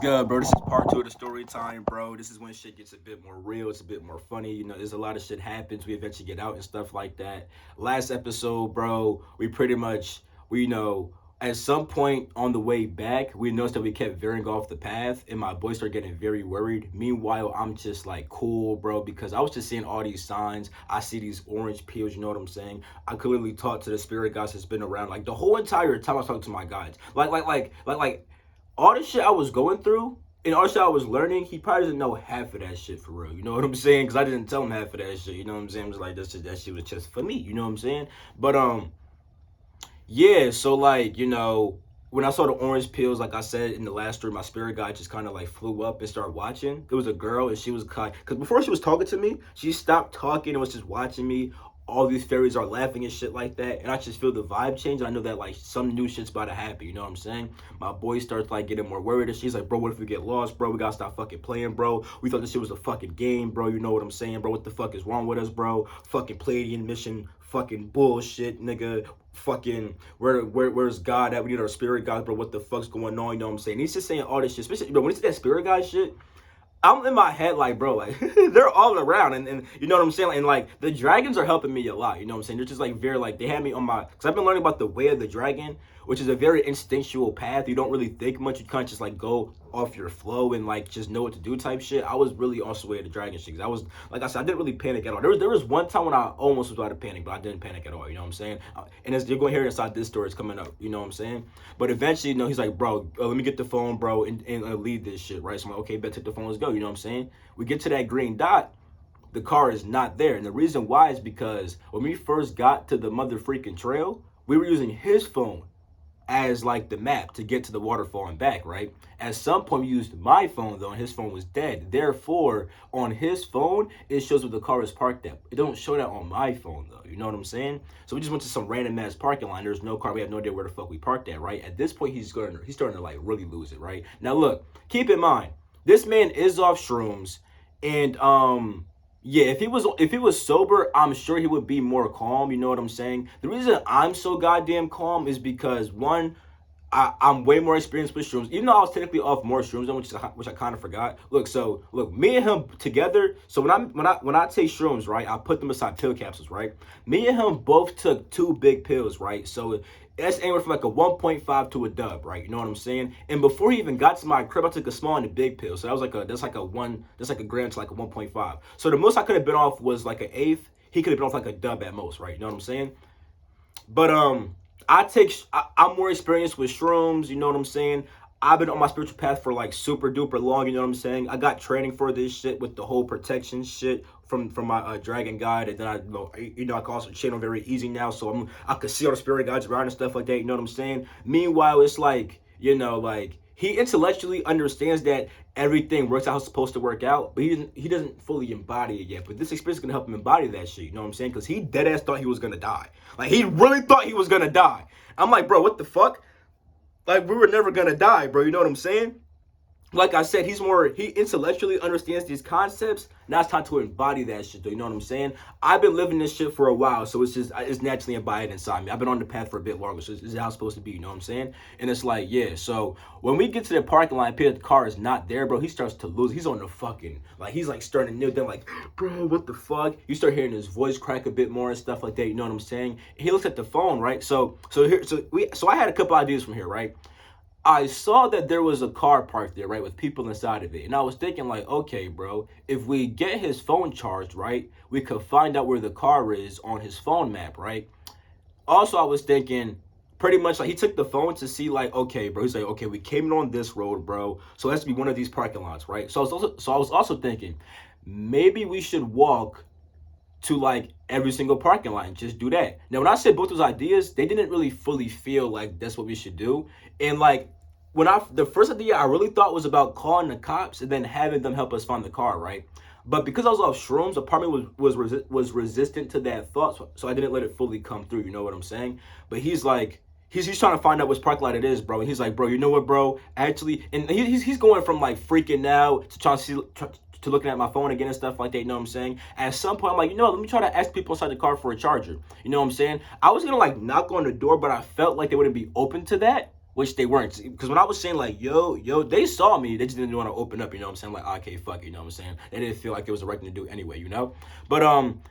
Good, bro. This is part two of the story time, bro. This is when shit gets a bit more real. It's a bit more funny. There's a lot of shit happens. We eventually get out and stuff like that. Last episode, bro, we pretty much, at some point on the way back, we noticed that we kept veering off the path, and my boy started getting very worried. Meanwhile, I'm just like, cool, bro, because I was just seeing all these signs. I see these orange peels, you know what I'm saying? I could literally talk to the spirit guys that's been around, like, the whole entire time I was talking to my guides. Like, all the shit I was going through and all the shit I was learning, he probably doesn't know half of that shit for real. You know what I'm saying? Because I didn't tell him half of that shit. You know what I'm saying? I'm just like, that shit was just for me. You know what I'm saying? But yeah. So like, when I saw the orange pills, like I said in the last story, my spirit guide just kind of like flew up and started watching. It was a girl, and she was kind because before she was talking to me, she stopped talking and was just watching me. All these fairies are laughing and shit like that, and I just feel the vibe change. And I know that like some new shit's about to happen. You know what I'm saying? My boy starts like getting more worried, and she's like, "Bro, what if we get lost, bro? We gotta stop fucking playing, bro. We thought this shit was a fucking game, bro. You know what I'm saying, bro? What the fuck is wrong with us, bro? Fucking Palladian mission, fucking bullshit, nigga. Fucking where's God at? We need our spirit guide, bro. What the fuck's going on? You know what I'm saying?" He's just saying all this shit, especially bro when he said that spirit guide shit. I'm in my head like, bro, like they're all around, and you know what I'm saying, and like the dragons are helping me a lot. You know what I'm saying? They're just like very like they had me on my because I've been learning about the way of the dragon, which is a very instinctual path. You don't really think much. You kind of just like go off your flow and like just know what to do type shit. I was really on the way of the dragon shit. 'Cause I was like I said, I didn't really panic at all. There was one time when I almost was about to panic, but I didn't panic at all. You know what I'm saying? And as you're going to hear inside this story, it's coming up. You know what I'm saying? But eventually, he's like, bro, let me get the phone, bro, and lead this shit, right? So I'm like, okay, bet take the phone, let's go. You know what I'm saying? We get to that green dot, the car is not there. And the reason why is because when we first got to the mother freaking trail, we were using his phone as like the map to get to the waterfall and back, right? At some point, we used my phone though, and his phone was dead. Therefore, on his phone, it shows where the car is parked at. It don't show that on my phone though. You know what I'm saying? So we just went to some random ass parking lot. There's no car. We have no idea where the fuck we parked at, right? At this point, he's starting to like really lose it, right? Now look, keep in mind, this man is off shrooms, and yeah, if he was sober, I'm sure he would be more calm. You know what I'm saying? The reason I'm so goddamn calm is because one, I'm way more experienced with shrooms. Even though I was technically off more shrooms, which I kind of forgot. Look, me and him together. So when I take shrooms, right, I put them beside pill capsules, right. Me and him both took two big pills, right. So that's anywhere from like a 1.5 to a dub, right? You know what I'm saying? And before he even got to my crib, I took a small and a big pill. So that was like a gram to like a 1.5. So the most I could have been off was like an eighth. He could have been off like a dub at most, right? You know what I'm saying? But I'm more experienced with shrooms. You know what I'm saying? I've been on my spiritual path for like super duper long. You know what I'm saying? I got training for this shit with the whole protection shit from my dragon guide, and then I can also channel very easy now, so I can see all the spirit guides around and stuff like that. You know what I'm saying? Meanwhile, it's like like he intellectually understands that everything works out how it's supposed to work out, but he doesn't fully embody it yet. But this experience is gonna help him embody that shit. You know what I'm saying? Because he dead ass thought he was gonna die. Like he really thought he was gonna die. I'm like, bro, what the fuck? Like we were never gonna die, bro. You know what I'm saying? Like I said, he intellectually understands these concepts. Now it's time to embody that shit, though. You know what I'm saying? I've been living this shit for a while, so it's naturally embodied inside me. I've been on the path for a bit longer, so this is how it's supposed to be. You know what I'm saying? And it's like, yeah. So when we get to the parking lot, the car is not there, bro. He starts to lose. He's on the fucking like he's like starting to kneel down, like, bro, what the fuck? You start hearing his voice crack a bit more and stuff like that. You know what I'm saying? He looks at the phone, right? So I had a couple ideas from here, right? I saw that there was a car parked there, right, with people inside of it. And I was thinking, like, okay, bro, if we get his phone charged, right, we could find out where the car is on his phone map, right? Also, I was thinking, pretty much, like, he took the phone to see, like, okay, bro, he's like, okay, we came in on this road, bro, so it has to be one of these parking lots, right? So I was also thinking, maybe we should walk to like every single parking lot and just do that. Now, when I said both those ideas, they didn't really fully feel like that's what we should do. And like the first idea I really thought was about calling the cops and then having them help us find the car, right? But because I was off shrooms, the apartment was resistant to that thought, so I didn't let it fully come through. You know what I'm saying? But he's like, he's trying to find out which parking lot it is, bro. And he's like, bro, you know what, bro? Actually, and he's going from like freaking out to trying to see to looking at my phone again and stuff like that. You know what I'm saying? At some point, I'm like, let me try to ask people inside the car for a charger. You know what I'm saying? I was gonna like knock on the door, but I felt like they wouldn't be open to that. which they weren't. Because when I was saying like, yo, they saw me, they just didn't want to open up, you know what I'm saying? Like, okay, fuck, you know what I'm saying? They didn't feel like it was the right thing to do anyway, you know? But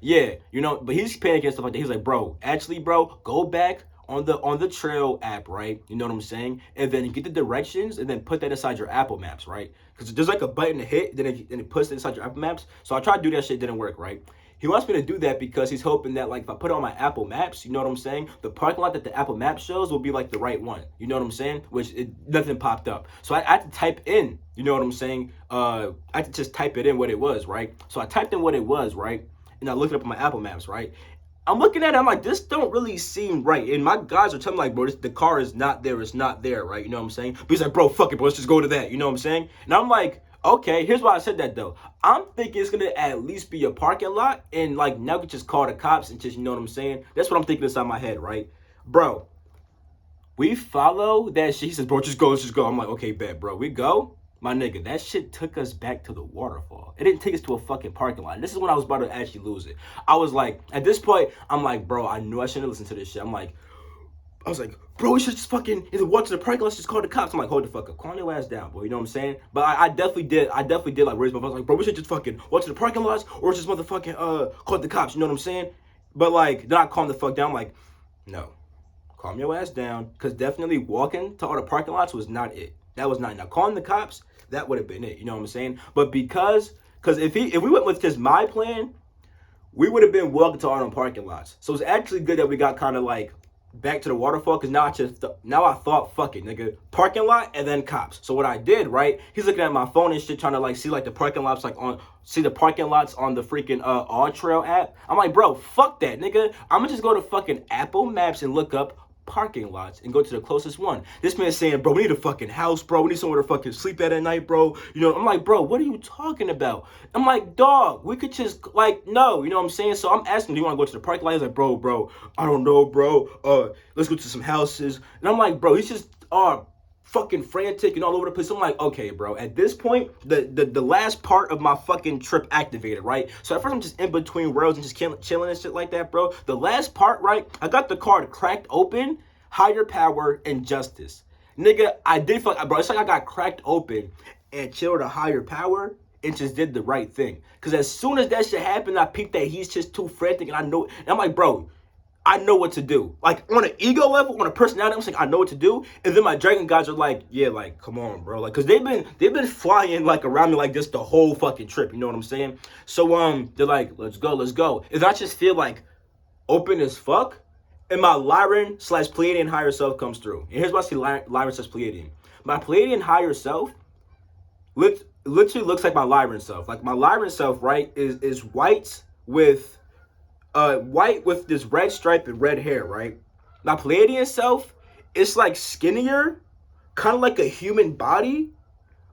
yeah, you know, but he's panicking and stuff like that. He's like, bro, actually, bro, go back on the trail app, right? You know what I'm saying? And then get the directions and then put that inside your Apple Maps, right? Because there's like a button to hit, then it puts it inside your Apple Maps. So I tried to do that shit, didn't work, right? He wants me to do that because he's hoping that, like, if I put it on my Apple Maps, you know what I'm saying? The parking lot that the Apple Maps shows will be, like, the right one. You know what I'm saying? Which, nothing popped up. So I had to type in, you know what I'm saying? I had to just type it in what it was, right? So I typed in what it was, right? And I looked it up on my Apple Maps, right? I'm looking at it, I'm like, this don't really seem right. And my guys are telling me, like, bro, the car is not there. It's not there, right? You know what I'm saying? But he's like, bro, fuck it, bro. Let's just go to that. You know what I'm saying? And I'm like, okay, here's why I said that, though. I'm thinking it's going to at least be a parking lot. And, like, now we just call the cops and just, you know what I'm saying? That's what I'm thinking inside my head, right? Bro, we follow that shit. He says, bro, just go, let's just go. I'm like, okay, bet, bro. We go. My nigga, that shit took us back to the waterfall. It didn't take us to a fucking parking lot. This is when I was about to actually lose it. I was like, at this point, I'm like, bro, I knew I shouldn't listen to this shit. I was like, bro, we should just fucking either walk to the parking lot, let's just call the cops. I'm like, hold the fuck up, calm your ass down, boy. You know what I'm saying? But I definitely did like raise my voice. Like, bro, we should just fucking walk to the parking lots or just motherfucking call the cops. You know what I'm saying? But like, then I calm the fuck down. I'm like, no, calm your ass down, because definitely walking to all the parking lots was not it. That was not it. Now calling the cops, that would have been it. You know what I'm saying? But because if we went with just my plan, we would have been walking to all the parking lots. So it's actually good that we got kind of like back to the waterfall, because now I thought, fuck it, nigga, parking lot and then cops. So what I did, right? He's looking at my phone and shit, trying to like see like the parking lots, like see the parking lots on the freaking All Trail app. I'm like, bro, fuck that, nigga. I'm gonna just go to fucking Apple Maps and look up parking lots and go to the closest one. This man's saying, bro, we need a fucking house, bro. We need somewhere to fucking sleep at night, bro. You know, I'm like, bro, what are you talking about? I'm like, dog, we could just, like, no, you know what I'm saying? So I'm asking, do you want to go to the parking lot? He's like, bro, I don't know, bro. Let's go to some houses. And I'm like, bro, he's just, fucking frantic and all over the place. I'm like, okay, bro. At this point, the last part of my fucking trip activated, right? So at first I'm just in between worlds and just chilling and shit like that, bro. The last part, right? I got the card cracked open, higher power and justice. Nigga, I did feel like, bro, it's like I got cracked open and chilled a higher power and just did the right thing. Because as soon as that shit happened, I peeped that he's just too frantic, and I know, and I'm like, bro, I know what to do. Like, on an ego level, on a personality, I'm like, I know what to do. And then my dragon guys are like, yeah, like, come on, bro. Like, because they've been flying, like, around me like this the whole fucking trip. You know what I'm saying? So, they're like, let's go. And I just feel, like, open as fuck. And my Lyran/Pleiadian higher self comes through. And here's what I see Lyran/Pleiadian. My Pleiadian higher self literally looks like my Lyran self. Like, my Lyran self, right, is white with this red stripe and red hair, right? My Pleiadian self, it's like skinnier, kind of like a human body,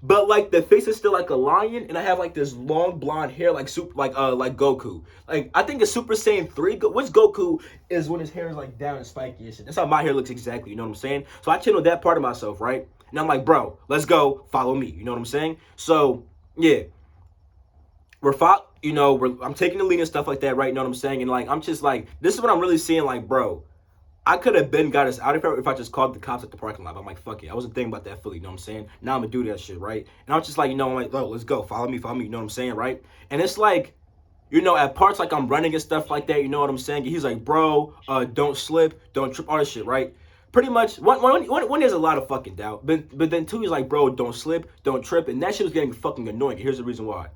but like the face is still like a lion, and I have like this long blonde hair, like like Goku. Like, I think it's Super Saiyan 3. Which Goku is when his hair is like down and spiky and shit. That's how my hair looks exactly. You know what I'm saying? So I channeled that part of myself, right? And I'm like, bro, let's go. Follow me. You know what I'm saying? So yeah, I'm taking the lead and stuff like that, right? You know what I'm saying? And like, I'm just like, this is what I'm really seeing. Like, bro, I could have got us out of here if I just called the cops at the parking lot. I'm like, fuck it. I wasn't thinking about that fully, you know what I'm saying? Now I'm gonna do that shit, right? And I was just like, you know, I'm like, oh, let's go. Follow me, you know what I'm saying, right? And it's like, you know, at parts like I'm running and stuff like that, you know what I'm saying? He's like, bro, don't slip, don't trip, all this shit, right? Pretty much, one there's a lot of fucking doubt. But then two, he's like, bro, don't slip, don't trip. And that shit was getting fucking annoying. Here's the reason why.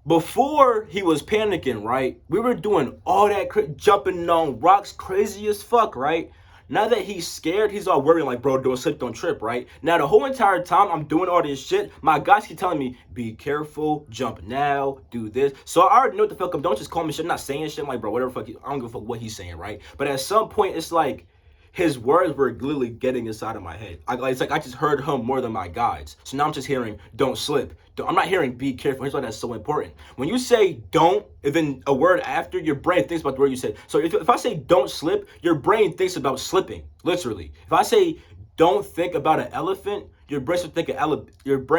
Before he was panicking, right? We were doing all that jumping on rocks, crazy as fuck, right? Now that he's scared, he's all worried like, bro, don't slip, don't trip, right? Now the whole entire time I'm doing all this shit, my guys keep telling me, be careful, jump now, do this. So I already know what the fuck don't just call me shit. I'm not saying shit. I'm like, bro, whatever fuck, I don't give a fuck what he's saying, right? But at some point, it's like, his words were literally getting inside of my head. It's like I just heard him more than my guides. So now I'm just hearing, don't slip. I'm not hearing, be careful. Here's why that's so important. When you say don't, and then a word after, your brain thinks about the word you said. So if I say don't slip, your brain thinks about slipping, literally. If I say don't think about an elephant, your brain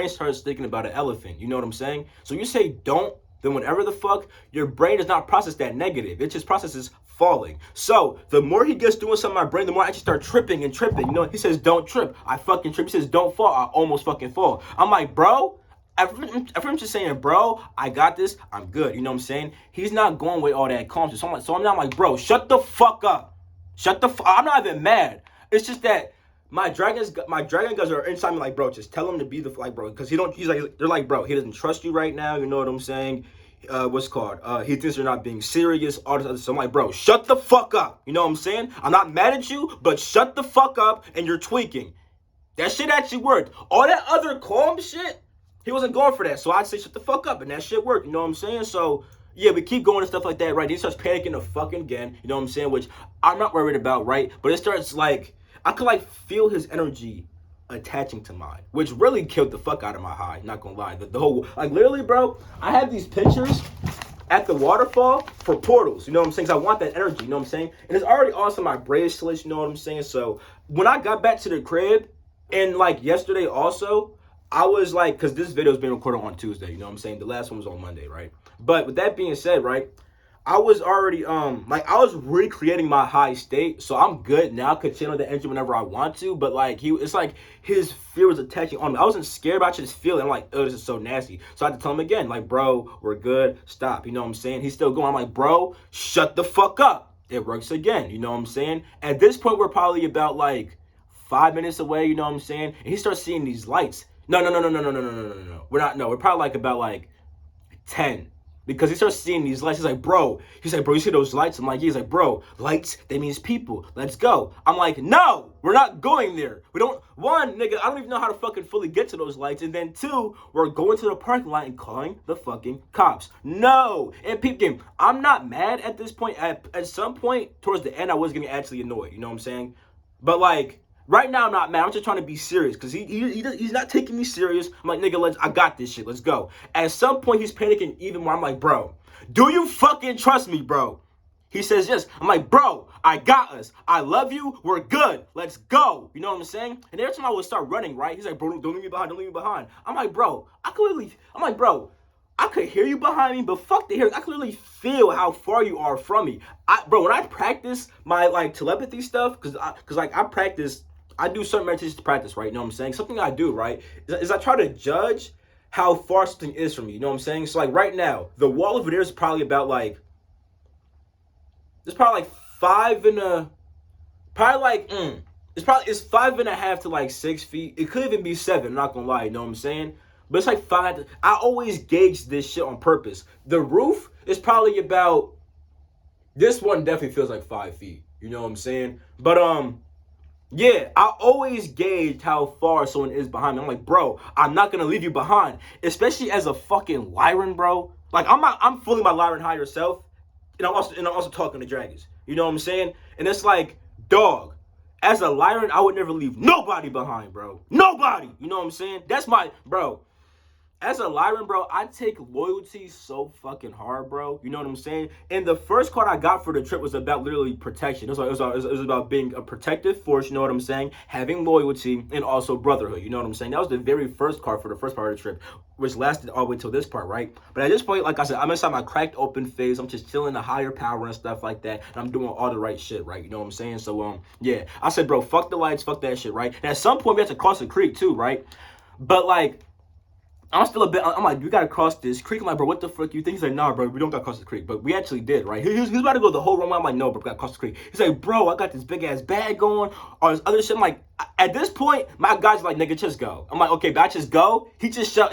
starts thinking about an elephant. You know what I'm saying? So you say don't, then whenever the fuck, your brain does not process that negative. It just processes falling. So the more he gets doing something in my brain, the more I actually start tripping and tripping. You know, he says, don't trip. I fucking trip. He says, don't fall. I almost fucking fall. I'm like, bro, I'm just saying, bro, I got this. I'm good. You know what I'm saying? He's not going with all that calm. So I'm not like, bro, shut the fuck up. I'm not even mad. It's just that my dragon guys are inside me like, bro, just tell him to be the like, bro, because they're like, bro, he doesn't trust you right now. You know what I'm saying? What's called? He thinks you're not being serious. All this other stuff. I'm like, bro, shut the fuck up. You know what I'm saying? I'm not mad at you, but shut the fuck up, and you're tweaking. That shit actually worked. All that other calm shit, he wasn't going for that. So I'd say shut the fuck up, and that shit worked. You know what I'm saying? So yeah, we keep going and stuff like that, right? He starts panicking the fucking again. You know what I'm saying? Which I'm not worried about, right? But it starts like I could like feel his energy attaching to mine, which really killed the fuck out of my high. Not gonna lie, the whole like literally, bro. I have these pictures at the waterfall for portals. You know what I'm saying? 'Cause I want that energy. You know what I'm saying? And it's already also my bracelets. You know what I'm saying? So when I got back to the crib and like yesterday also, I was like, because this video is being recorded on Tuesday. You know what I'm saying? The last one was on Monday, right? But with that being said, right, I was already like I was recreating my high state, so I'm good now. I could channel the energy whenever I want to, but like it's like his fear was attaching on me. I wasn't scared, but I just feel it. I'm like, oh, this is so nasty. So I had to tell him again, like, bro, we're good. Stop. You know what I'm saying? He's still going. I'm like, bro, shut the fuck up. It works again. You know what I'm saying? At this point, we're probably about like 5 minutes away. You know what I'm saying? And he starts seeing these lights. No. We're not. No, we're probably like about like 10. Because he starts seeing these lights. He's like, bro, you see those lights? I'm like, he's like, bro, lights, that means people. Let's go. I'm like, no, we're not going there. We don't, one, nigga, I don't even know how to fucking fully get to those lights. And then two, we're going to the parking lot and calling the fucking cops. No. And peep game, I'm not mad at this point. At some point towards the end, I was getting actually annoyed. You know what I'm saying? But like, right now, I'm not mad. I'm just trying to be serious because he's not taking me serious. I'm like, nigga, I got this shit. Let's go. At some point, he's panicking even more. I'm like, bro, do you fucking trust me, bro? He says yes. I'm like, bro, I got us. I love you. We're good. Let's go. You know what I'm saying? And every time I would start running, right? He's like, bro, don't leave me behind. Don't leave me behind. I'm like, bro, I could hear you behind me, but fuck the hearing. I could literally feel how far you are from me. Bro, when I practice my like telepathy stuff, cause I practice. I do certain meditations to practice, right? You know what I'm saying? Something I do, right, is I try to judge how far something is from me. You know what I'm saying? So, like, right now, the wall over there is probably about, like, it's probably, like, it's 5.5 to, like, 6 feet. It could even be 7, I'm not gonna lie, you know what I'm saying? But it's, like, 5. I always gauge this shit on purpose. The roof is probably about, this one definitely feels like 5 feet. You know what I'm saying? But, yeah, I always gauge how far someone is behind me. I'm like, bro, I'm not gonna leave you behind, especially as a fucking Lyran, bro. Like, I'm fully my Lyran higher self, and I'm also talking to dragons. You know what I'm saying? And it's like, dog, as a Lyran, I would never leave nobody behind, bro. Nobody. You know what I'm saying? That's my bro. As a Lyran, bro, I take loyalty so fucking hard, bro. You know what I'm saying? And the first card I got for the trip was about literally protection. It was about being a protective force, you know what I'm saying? Having loyalty and also brotherhood, you know what I'm saying? That was the very first card for the first part of the trip, which lasted all the way till this part, right? But at this point, like I said, I'm inside my cracked open phase. I'm just chilling the higher power and stuff like that. And I'm doing all the right shit, right? You know what I'm saying? So, yeah. I said, bro, fuck the lights, fuck that shit, right? And at some point, we have to cross the creek too, right? But, like, I'm still a bit, I'm like, we gotta cross this creek. I'm like, bro, what the fuck you think? He's like, nah, bro, we don't gotta cross the creek. But we actually did, right? He was about to go the whole wrong way. I'm like, no, bro, we gotta cross the creek. He's like, bro, I got this big ass bag going, or this other shit. I'm like, at this point, my guy's like, nigga, just go. I'm like, okay, but I just go. He just shut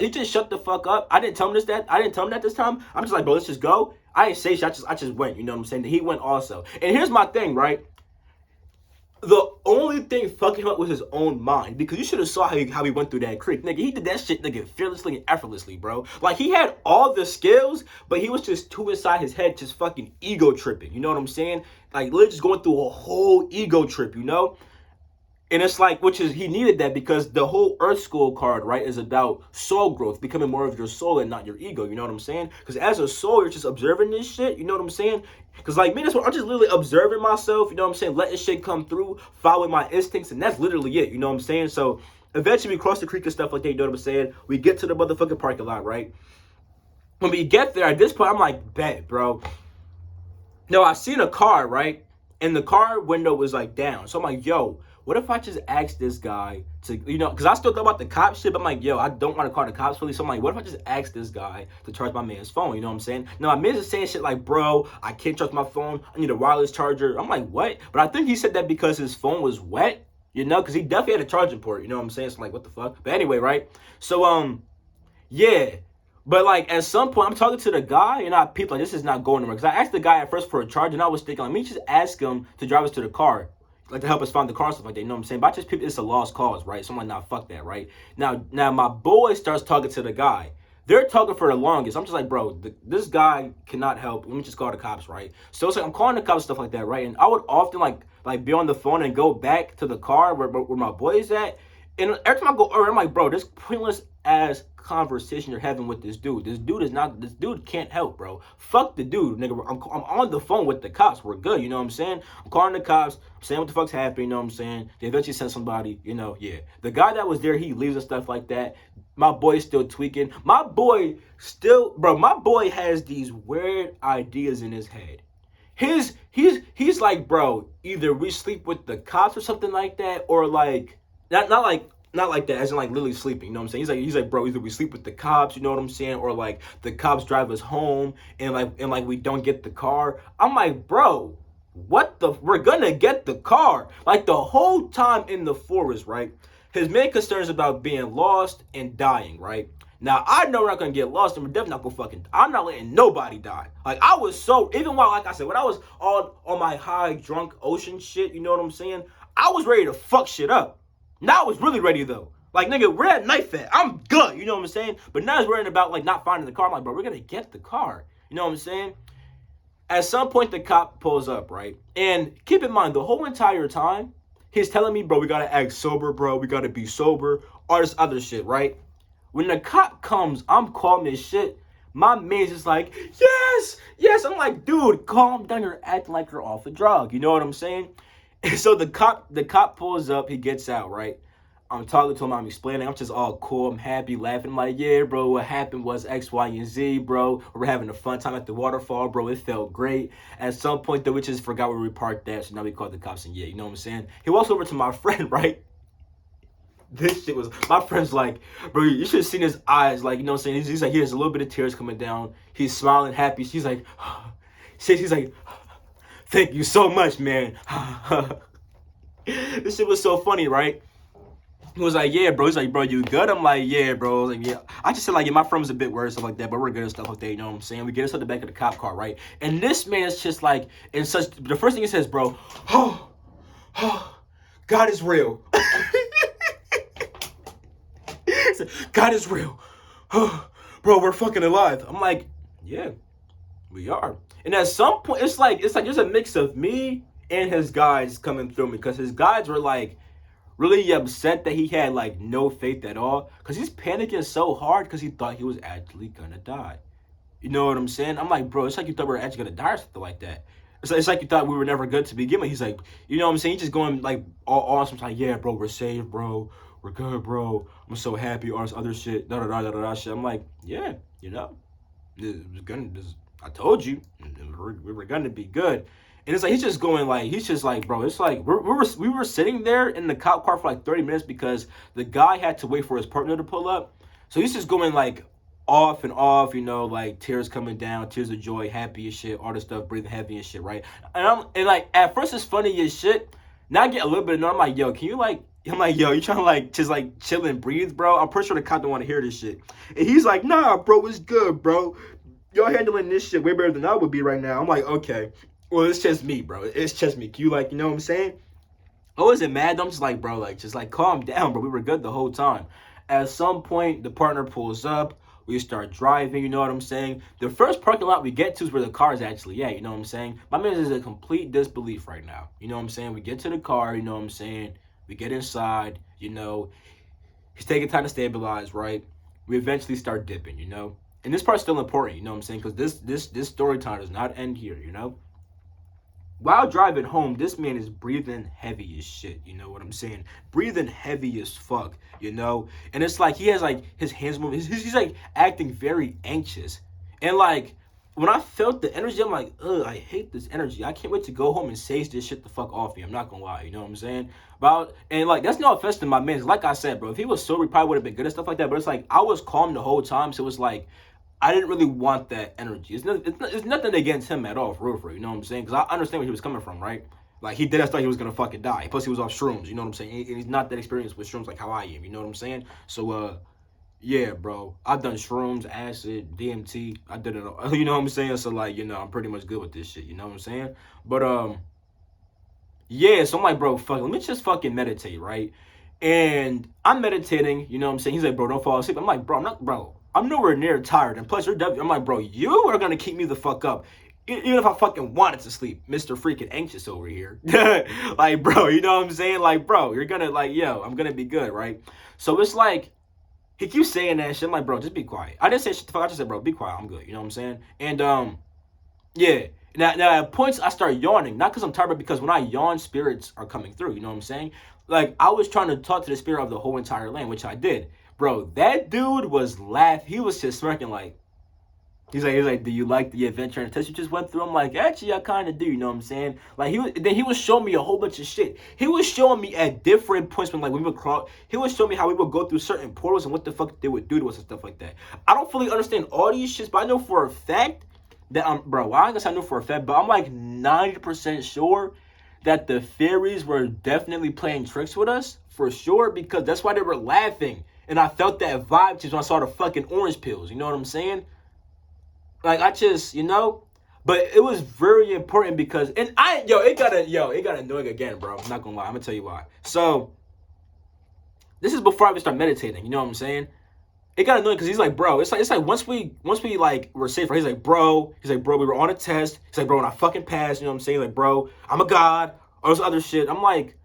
the fuck up. I didn't tell him that this time. I'm just like, bro, let's just go. I didn't say shit, I just went, you know what I'm saying? He went also. And here's my thing, right? The only thing fucking him up was his own mind, because you should have saw how he went through that creek. Nigga, he did that shit, nigga, fearlessly and effortlessly, bro. Like, he had all the skills, but he was just too inside his head, just fucking ego tripping. You know what I'm saying? Like, literally just going through a whole ego trip, you know? And it's like, he needed that because the whole Earth School card, right, is about soul growth, becoming more of your soul and not your ego, you know what I'm saying? Because as a soul, you're just observing this shit, you know what I'm saying? Because, like, me, that's what I'm just literally observing myself, you know what I'm saying? Letting shit come through, following my instincts, and that's literally it, you know what I'm saying? So, eventually, we cross the creek and stuff like that, you know what I'm saying? We get to the motherfucking parking lot, right? When we get there, at this point, I'm like, bet, bro. No, I seen a car, right? And the car window was like down. So I'm like, yo, what if I just ask this guy to, because I still thought about the cop shit, but I'm like, yo, I don't want to call the cops really. So I'm like, what if I just ask this guy to charge my man's phone? You know what I'm saying? Now, my man's just saying shit like, bro, I can't charge my phone. I need a wireless charger. I'm like, what? But I think he said that because his phone was wet, because he definitely had a charging port. You know what I'm saying? So I'm like, what the fuck? But anyway, right? So, yeah. But like at some point, I'm talking to the guy, and I peeped like this is not going anywhere. Because I asked the guy at first for a charge, and I was thinking, let me just ask him to drive us to the car, like to help us find the car and stuff like that. You know what I'm saying? But I just peeped it's a lost cause, right? So I'm like, nah, fuck that, right? Now my boy starts talking to the guy. They're talking for the longest. I'm just like, bro, this guy cannot help. Let me just call the cops, right? So it's like I'm calling the cops, stuff like that, right? And I would often like be on the phone and go back to the car where my boy is at. And every time I go over, I'm like, bro, this pointless ass conversation you're having with this dude. This dude can't help, bro. Fuck the dude, nigga. I'm on the phone with the cops. We're good, you know what I'm saying? I'm calling the cops, I'm saying what the fuck's happening, you know what I'm saying? They eventually send somebody, yeah. The guy that was there, he leaves and stuff like that. My boy's still tweaking. My boy has these weird ideas in his head. He's like, bro, either we sleep with the cops or something like that, or like not like that, as in like literally sleeping, you know what I'm saying? He's like, bro, either we sleep with the cops, you know what I'm saying, or like the cops drive us home and we don't get the car. I'm like, bro, we're gonna get the car. Like the whole time in the forest, right? His main concern is about being lost and dying, right? Now I know we're not gonna get lost, and we're definitely not gonna I'm not letting nobody die. Like I was so, even while, like I said, when I was on my high drunk ocean shit, you know what I'm saying? I was ready to fuck shit up. Now I was really ready though. Like, nigga, we're at night fat. I'm good, you know what I'm saying? But now I was worrying about like not finding the car. I'm like, bro, we're gonna get the car. You know what I'm saying? At some point the cop pulls up, right? And keep in mind, the whole entire time, he's telling me, bro, we gotta act sober, bro. We gotta be sober. All this other shit, right? When the cop comes, I'm calm as shit. My man's just like, yes, yes. I'm like, dude, calm down. You're acting like you're off a drug. You know what I'm saying? And so the cop pulls up. He gets out, right? I'm talking to him. I'm explaining. I'm just all cool. I'm happy, laughing. I'm like, yeah, bro. What happened was X, Y, and Z, bro. We're having a fun time at the waterfall, bro. It felt great. At some point, the witches forgot where we parked at, so now we called the cops. And yeah, you know what I'm saying? He walks over to my friend, right? This shit was, my friend's like, bro, you should have seen his eyes, like, you know what I'm saying? He's like, he has a little bit of tears coming down. He's smiling, happy. She's like, she's like, thank you so much, man. This shit was so funny, right? He was like, yeah, bro. He's like, bro, you good? I'm like, yeah, bro. I was like, yeah. I just said, like, yeah, my friend was a bit worried, stuff like that, but we're good and stuff like that, you know what I'm saying? We get us to the back of the cop car, right? And this man is just like, the first thing he says, bro, God is real. God is real. Bro, we're fucking alive. I'm like, yeah, we are. And at some point, it's like there's a mix of me and his guys coming through me, because his guys were like really upset that he had like no faith at all, because he's panicking so hard because he thought he was actually gonna die. You know what I'm saying? I'm like, bro, it's like you thought we were actually gonna die or something like that. It's like you thought we were never good to begin with. He's like, you know what I'm saying? He's just going like all awesome, like, yeah, bro, we're saved, bro. We're good, bro. I'm so happy. All this other shit, da da da da da shit. I'm like, yeah, I told you, we were gonna be good. And it's like he's just like, bro. It's like we were sitting there in the cop car for like 30 minutes because the guy had to wait for his partner to pull up. So he's just going like off and off, like tears coming down, tears of joy, happy as shit, all this stuff, breathing heavy and shit, right? And like at first it's funny as shit. Now I get a little bit annoyed. I'm like, yo, can you like? I'm like, yo, you trying to like just like chill and breathe, bro? I'm pretty sure the cop don't want to hear this shit. And he's like, nah, bro, it's good, bro. Y'all handling this shit way better than I would be right now. I'm like, okay, well, it's just me, bro. It's just me. Can you like, you know what I'm saying? I wasn't mad. I'm just like, bro, like, just like calm down, bro. We were good the whole time. At some point, the partner pulls up. We start driving, you know what I'm saying? The first parking lot we get to is where the car is actually at, you know what I'm saying? My man is in complete disbelief right now. You know what I'm saying? We get to the car, you know what I'm saying? We get inside, he's taking time to stabilize, right? We eventually start dipping, And this part's still important, you know what I'm saying? Because this story time does not end here, While driving home, this man is breathing heavy as shit, you know what I'm saying? Breathing heavy as fuck, And it's like he has like his hands moving. He's like acting very anxious. And like when I felt the energy, I'm like, ugh, I hate this energy. I can't wait to go home and sage this shit the fuck off me. I'm not gonna lie, you know what I'm saying? And like, that's no offense to my man. Like I said, bro, if he was sober, he probably would have been good and stuff like that. But it's like, I was calm the whole time. So it was like, I didn't really want that energy. It's nothing against him at all, for real, you know what I'm saying? Because I understand where he was coming from, right? Like, he did thought he was gonna fucking die. Plus, he was off shrooms, you know what I'm saying? And he's not that experienced with shrooms like how I am, you know what I'm saying? So, yeah, bro. I've done shrooms, acid, DMT. I did it all. You know what I'm saying? So like, I'm pretty much good with this shit. You know what I'm saying? But yeah. So I'm like, bro, fuck. Let me just fucking meditate, right? And I'm meditating. You know what I'm saying? He's like, bro, don't fall asleep. I'm like, bro, I'm not, bro. I'm nowhere near tired. And plus, you're definitely. I'm like, bro, you are gonna keep me the fuck up. Even if I fucking wanted to sleep, Mr. Freaking Anxious over here. Like, bro, you know what I'm saying? Like, bro, you're gonna like, yo, I'm gonna be good, right? So it's like, he keeps saying that shit. I'm like, bro, just be quiet. I didn't say shit the fuck. I just said, bro, be quiet. I'm good. You know what I'm saying? And yeah. Now at points I start yawning, not because I'm tired, but because when I yawn, spirits are coming through. You know what I'm saying? Like, I was trying to talk to the spirit of the whole entire land, which I did. Bro, that dude was laughing. He was just smirking like, he's like, do you like the adventure and test you just went through? I'm like, actually, I kind of do. You know what I'm saying? Like, he was showing me a whole bunch of shit. He was showing me at different points when like we would crawl. He was showing me how we would go through certain portals and what the fuck they would do to us and stuff like that. I don't fully understand all these shits, but I know for a fact that well, I guess I know for a fact, but I'm like 90% sure that the fairies were definitely playing tricks with us for sure, because that's why they were laughing. And I felt that vibe just when I saw the fucking orange pills. You know what I'm saying? Like, I just, but it was very important because, and it got annoying again, bro. I'm not gonna lie. I'm gonna tell you why. So, this is before I even start meditating. You know what I'm saying? It got annoying because he's like, bro, it's like once we like were safe, right? He's like, bro, we were on a test. He's like, bro, when I fucking passed, you know what I'm saying? Like, bro, I'm a god, all this other shit. I'm like,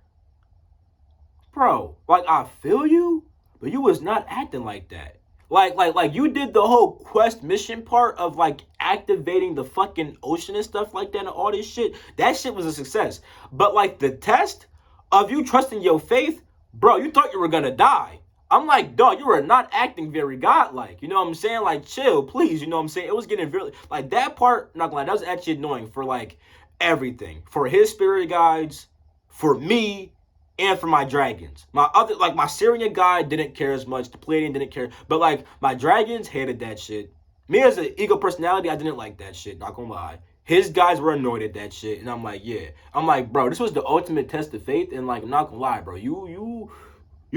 bro, like, I feel you, but you was not acting like that. Like you did the whole quest mission part of like activating the fucking ocean and stuff like that and all this shit. That shit was a success. But like the test of you trusting your faith, bro, you thought you were gonna die. I'm like, dog, you were not acting very godlike. You know what I'm saying? Like, chill, please. You know what I'm saying? It was getting really, like, that part, not gonna lie, that was actually annoying for like everything. For his spirit guides, for me, and for my dragons. My Syrian guy didn't care as much. The Palladian didn't care. But like my dragons hated that shit. Me as an ego personality, I didn't like that shit, not gonna lie. His guys were annoyed at that shit. And I'm like, yeah. I'm like, bro, this was the ultimate test of faith. And like, I'm not gonna lie, bro. You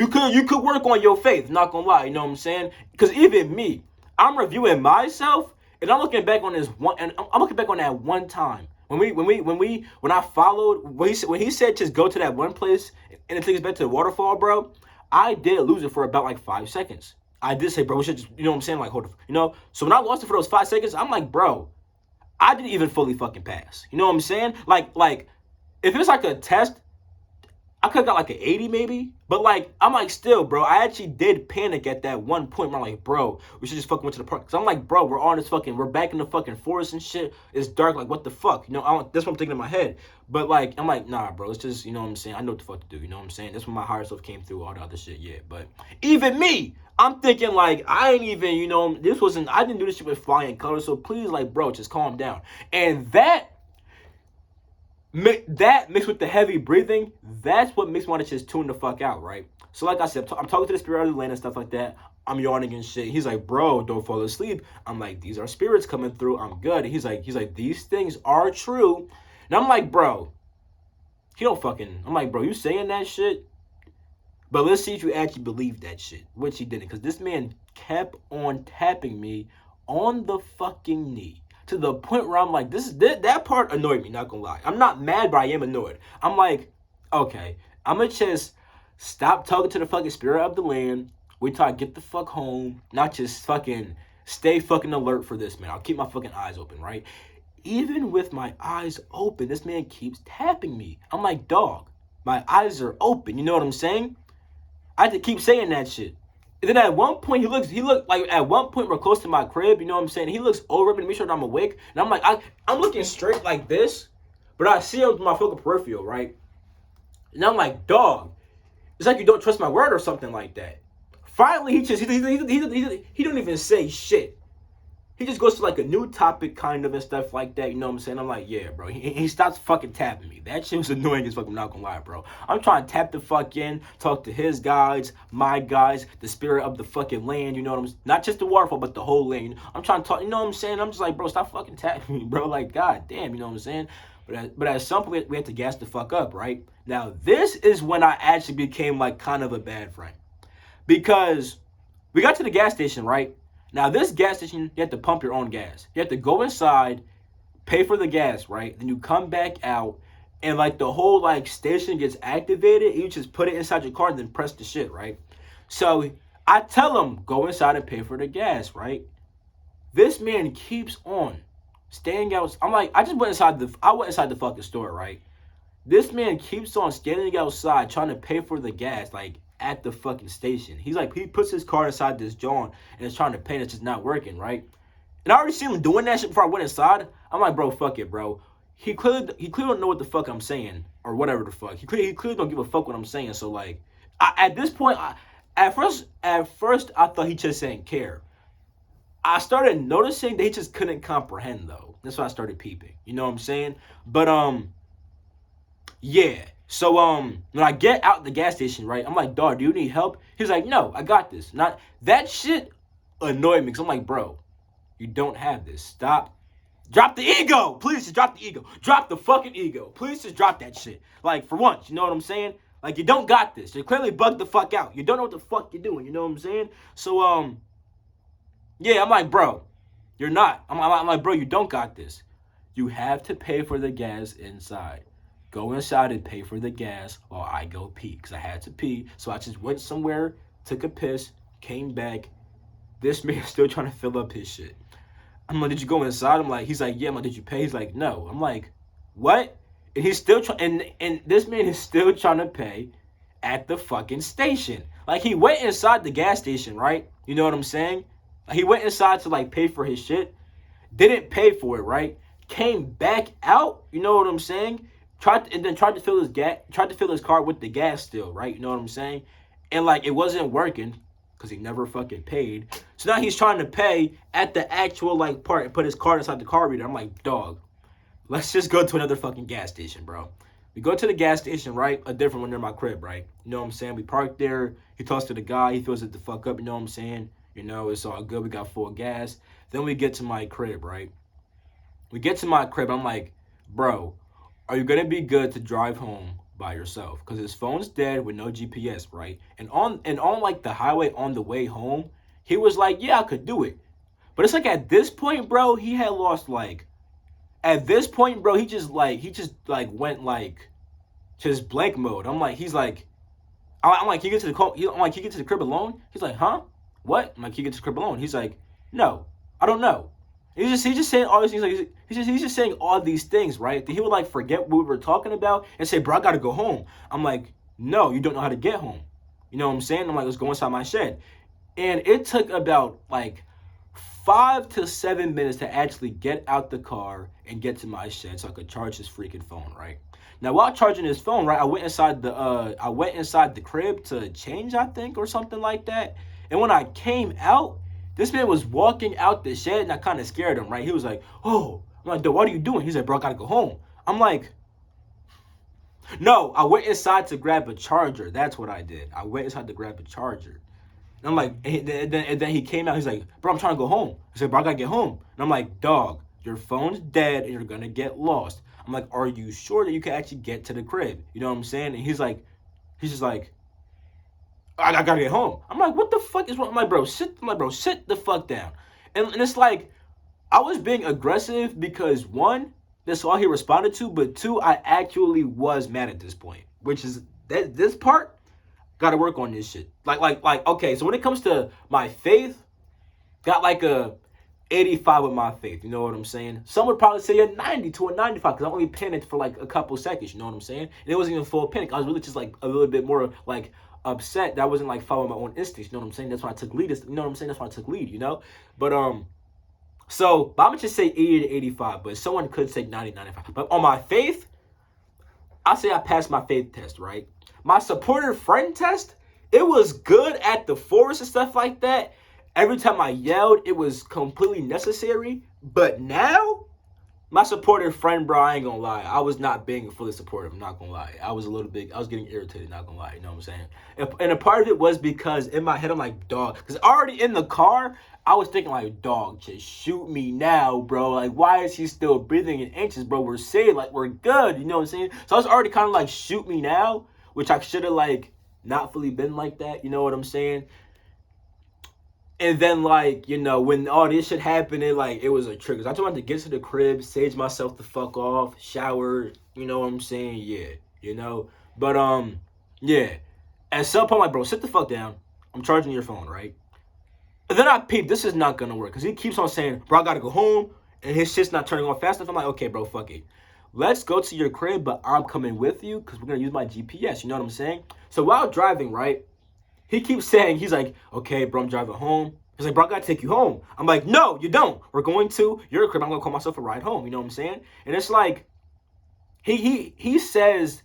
could work on your faith, not gonna lie, you know what I'm saying? Because even me, I'm reviewing myself and I'm looking back on this one, and I'm looking back on that one time when I followed when he said just go to that one place and it takes us back to the waterfall, bro. I did lose it for about like 5 seconds. I did say, bro, we should just, you know what I'm saying, like hold, So when I lost it for those 5 seconds, I'm like, bro, I didn't even fully fucking pass. You know what I'm saying? Like if it's like a test, I could have got like an 80 maybe. But like, I'm like, still, bro, I actually did panic at that one point where I'm like, bro, we should just fucking went to the park. Cause I'm like, bro, we're back in the fucking forest and shit. It's dark, like, what the fuck? That's what I'm thinking in my head. But like, I'm like, nah, bro, it's just, you know what I'm saying? I know what the fuck to do, you know what I'm saying? That's when my higher self came through all the other shit, yeah. But even me, I'm thinking like, I ain't even, I didn't do this shit with flying colors. So please, like, bro, just calm down. And that mixed with the heavy breathing, that's what makes me want to just tune the fuck out, right? So like I said, I'm talking to the spirit of the land and stuff like that. I'm yawning and shit. He's like, bro, don't fall asleep. I'm like, these are spirits coming through. I'm good. He's like, these things are true. And I'm like, bro, I'm like, bro, you saying that shit? But let's see if you actually believe that shit, which he didn't. Because this man kept on tapping me on the fucking knee. To the point where I'm like, that part annoyed me, not gonna lie. I'm not mad, but I am annoyed. I'm like, okay, I'm gonna just stop talking to the fucking spirit of the land. Wait till I get the fuck home. Not just fucking stay fucking alert for this, man. I'll keep my fucking eyes open, right? Even with my eyes open, this man keeps tapping me. I'm like, dog, my eyes are open. You know what I'm saying? I had to keep saying that shit. And then at one point, he looked like at one point we're close to my crib, you know what I'm saying? He looks over me to make sure that I'm awake. And I'm like, I'm looking straight like this, but I see him with my focal peripheral, right? And I'm like, dog, it's like you don't trust my word or something like that. Finally, he don't even say shit. he just goes to like a new topic kind of and stuff like that. You know what I'm saying? I'm like, yeah, bro. He stops fucking tapping me. That shit was annoying as fuck. I'm not gonna lie, bro. I'm trying to tap the fuck in, talk to his guys, my guys, the spirit of the fucking land. You know what I'm saying? Not just the waterfall, but the whole land. I'm trying to talk. You know what I'm saying? I'm just like, bro, stop fucking tapping me, bro. Like, god damn. You know what I'm saying? But at some point we had to gas the fuck up, right? Now this is when I actually became like kind of a bad friend, because we got to the gas station, right? Now, this gas station, you have to pump your own gas. You have to go inside, pay for the gas, right? Then you come back out, and like the whole like station gets activated. You just put it inside your car and then press the shit, right? So I tell him, go inside and pay for the gas, right? This man keeps on staying out. I'm like, I went inside the fucking store, right? This man keeps on standing outside trying to pay for the gas, like at the fucking station. He's like, he puts his card inside this John and is trying to pay, and it's just not working, right? And I already seen him doing that shit before I went inside. I'm like, bro, fuck it, bro. He clearly don't know what the fuck I'm saying or whatever the fuck. He clearly don't give a fuck what I'm saying. So like, at this point, at first I thought he just didn't care. I started noticing that he just couldn't comprehend though. That's why I started peeping. You know what I'm saying? But yeah. So when I get out the gas station, right, I'm like, dog, do you need help? He's like, no, I got this. Not that shit annoyed me, because I'm like, bro, you don't have this. Stop. Drop the ego. Please just drop the ego. Drop the fucking ego. Please just drop that shit. Like, for once, you know what I'm saying? Like, you don't got this. You're clearly bugged the fuck out. You don't know what the fuck you're doing. You know what I'm saying? So, yeah, I'm like, bro, you're not. I'm like, bro, you don't got this. You have to pay for the gas inside. Go inside and pay for the gas while I go pee, because I had to pee. So I just went somewhere, took a piss, came back. This man's still trying to fill up his shit. I'm like, did you go inside? I'm like, he's like, yeah. I'm like, did you pay? He's like, no. I'm like, what? And he's still trying, and this man is still trying to pay at the fucking station. Like, he went inside the gas station, right? You know what I'm saying? He went inside to like pay for his shit, didn't pay for it, right? Came back out, you know what I'm saying? Tried to fill his car with the gas still, right? You know what I'm saying? And like, it wasn't working because he never fucking paid. So now he's trying to pay at the actual like part and put his card inside the car reader. I'm like, dog, let's just go to another fucking gas station, bro. We go to the gas station, right? A different one near my crib, right? You know what I'm saying? We park there. He talks to the guy. He fills it the fuck up. You know what I'm saying? You know, it's all good. We got full gas. Then we get to my crib, right? We get to my crib. I'm like, bro, are you gonna be good to drive home by yourself? Because his phone's dead with no GPS, right? And on like the highway on the way home, he was like, yeah, I could do it. But it's like at this point, bro, he had lost like. At this point, bro, he just went like just blank mode. I'm like, he's like, I'm like, he get to the crib alone? He's like, huh? What? I'm like, he get to the crib alone? He's like, no, I don't know. He's just saying all these things. Like he's just saying all these things, right? He would like forget what we were talking about and say, bro, I gotta go home. I'm like, no, you don't know how to get home. You know what I'm saying? I'm like, let's go inside my shed. And it took about like 5 to 7 minutes to actually get out the car and get to my shed so I could charge his freaking phone, right? Now, while charging his phone, right, I went inside the crib to change, I think, or something like that. And when I came out, this man was walking out the shed, and I kind of scared him, right? He was like, oh. I'm like, dude, what are you doing? He's like, bro, I gotta go home. I'm like, no, I went inside to grab a charger. That's what I did. I went inside to grab a charger. And I'm like, and then he came out. He's like, bro, I'm trying to go home. He said, bro, I gotta get home. And I'm like, dog, your phone's dead, and you're gonna get lost. I'm like, are you sure that you can actually get to the crib? You know what I'm saying? And he's just like, I gotta get home. I'm like, what the fuck is wrong? I'm like, bro, sit the fuck down. And it's like, I was being aggressive because one, that's all he responded to, but two, I actually was mad at this point, which is that this part, gotta work on this shit. Like, okay, so when it comes to my faith, got like a 85 with my faith, you know what I'm saying? Some would probably say a 90 to a 95 because I only panicked for like a couple seconds, you know what I'm saying? And it wasn't even full panic. I was really just like a little bit more like upset that I wasn't like following my own instincts, you know what I'm saying? That's why I took lead, you know what I'm saying? That's why I took lead, you know? But so I'm gonna just say 80 to 85, but someone could say 90, 95. But on my faith, I say I passed my faith test, right? My supportive friend test, it was good at the forest and stuff like that. Every time I yelled, it was completely necessary. But now, my supportive friend, bro, I ain't gonna lie. I was not being fully supportive, I'm not gonna lie. I was a little bit, I was getting irritated, not gonna lie, you know what I'm saying? And a part of it was because in my head, I'm like, dog. Because already in the car, I was thinking, like, dog, just shoot me now, bro. Like, why is he still breathing and anxious, bro? We're safe, like, we're good, you know what I'm saying? So I was already kind of like, shoot me now, which I should have, like, not fully been like that, you know what I'm saying? And then, like, you know, when all this shit happened, it was a trigger. I just wanted to get to the crib, sage myself the fuck off, shower, you know what I'm saying? Yeah, you know? But, yeah. At some point, I'm like, bro, sit the fuck down. I'm charging your phone, right? And then I peeped, this is not gonna work. Because he keeps on saying, bro, I gotta go home. And his shit's not turning on fast enough. I'm like, okay, bro, fuck it. Let's go to your crib, but I'm coming with you because we're gonna use my GPS. You know what I'm saying? So while driving, right? He keeps saying, he's like, okay, bro, I'm driving home. He's like, bro, I gotta take you home. I'm like, no, you don't. We're going to your crib. I'm gonna call myself a ride home. You know what I'm saying? And it's like, he says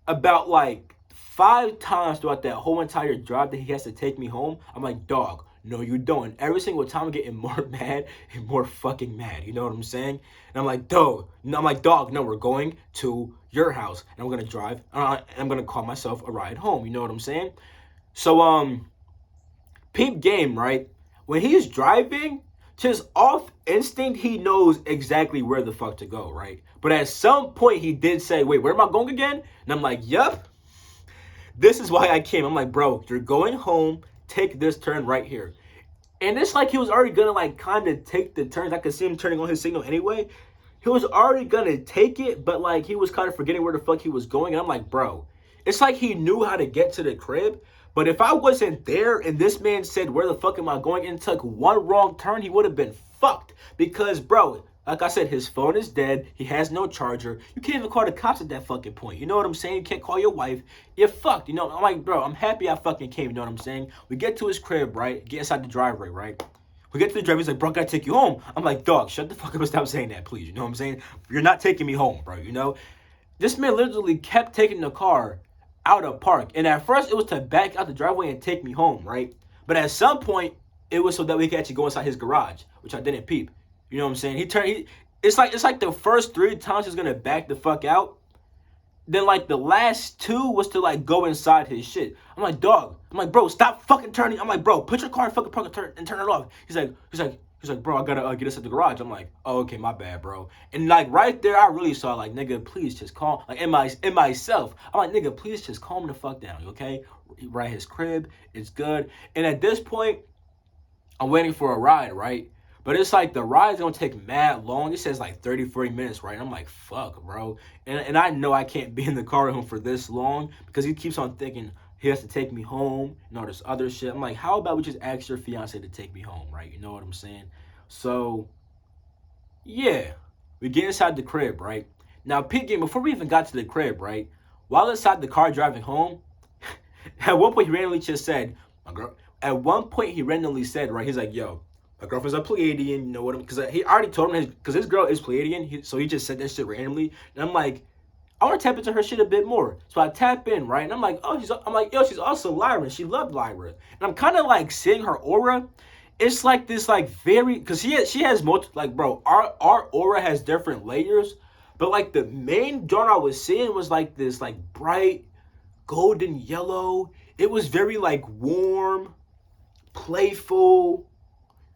about like 5 times throughout that whole entire drive that he has to take me home. I'm like, dog, no, you don't. And every single time I'm getting more mad and more fucking mad. You know what I'm saying? And I'm like, dog, no, we're going to your house. And I'm gonna drive. And I'm gonna call myself a ride home. You know what I'm saying? So, peep game, right? When he's driving, just off instinct, he knows exactly where the fuck to go, right? But at some point, he did say, wait, where am I going again? And I'm like, yep, this is why I came. I'm like, bro, you're going home, take this turn right here. And it's like he was already gonna like kind of take the turns. I could see him turning on his signal anyway. He was already gonna take it, but like he was kind of forgetting where the fuck he was going. And I'm like, bro, it's like he knew how to get to the crib. But if I wasn't there and this man said, where the fuck am I going? And took one wrong turn, he would have been fucked. Because, bro, like I said, his phone is dead. He has no charger. You can't even call the cops at that fucking point. You know what I'm saying? You can't call your wife. You're fucked. You know, I'm like, bro, I'm happy I fucking came. You know what I'm saying? We get to his crib, right? Get inside the driveway, right? We get to the driveway. He's like, bro, I gotta take you home. I'm like, dog, shut the fuck up and stop saying that, please. You know what I'm saying? You're not taking me home, bro, you know? This man literally kept taking the car out of park. And at first, it was to back out the driveway and take me home, right? But at some point, it was so that we could actually go inside his garage, which I didn't peep. You know what I'm saying? It's like the first 3 times he's gonna back the fuck out. Then like the last 2 was to like go inside his shit. I'm like, dog. I'm like, bro, stop fucking turning. I'm like, bro, put your car in fucking park and turn it off. He's like, bro, I gotta get us at the garage. I'm like, oh, okay, my bad, bro. And like right there, I really saw like, nigga, please just calm. Like in myself, I'm like, nigga, please just calm the fuck down, okay? Right, his crib, it's good. And at this point, I'm waiting for a ride, right? But it's like the ride's gonna take mad long. It says like 30, 40 minutes, right? I'm like, fuck, bro. And I know I can't be in the car with him for this long because he keeps on thinking he has to take me home and all this other shit. I'm like, how about we just ask your fiance to take me home, right? You know what I'm saying? So, yeah. We get inside the crib, right? Now, peep game, before we even got to the crib, right? While inside the car driving home, at one point he randomly just said, my girl. At one point he randomly said, right? He's like, yo, my girlfriend's a Pleiadian, you know what I'm, because he already told him, because his girl is Pleiadian, so he just said that shit randomly. And I'm like, I want to tap into her shit a bit more. So I tap in, right? And I'm like, yo, she's also Lyra. She loved Lyra. And I'm kind of like seeing her aura. It's like this, like very, because she has multiple, like, bro, our aura has different layers. But like the main dawn I was seeing was like this, like bright golden yellow. It was very like warm, playful,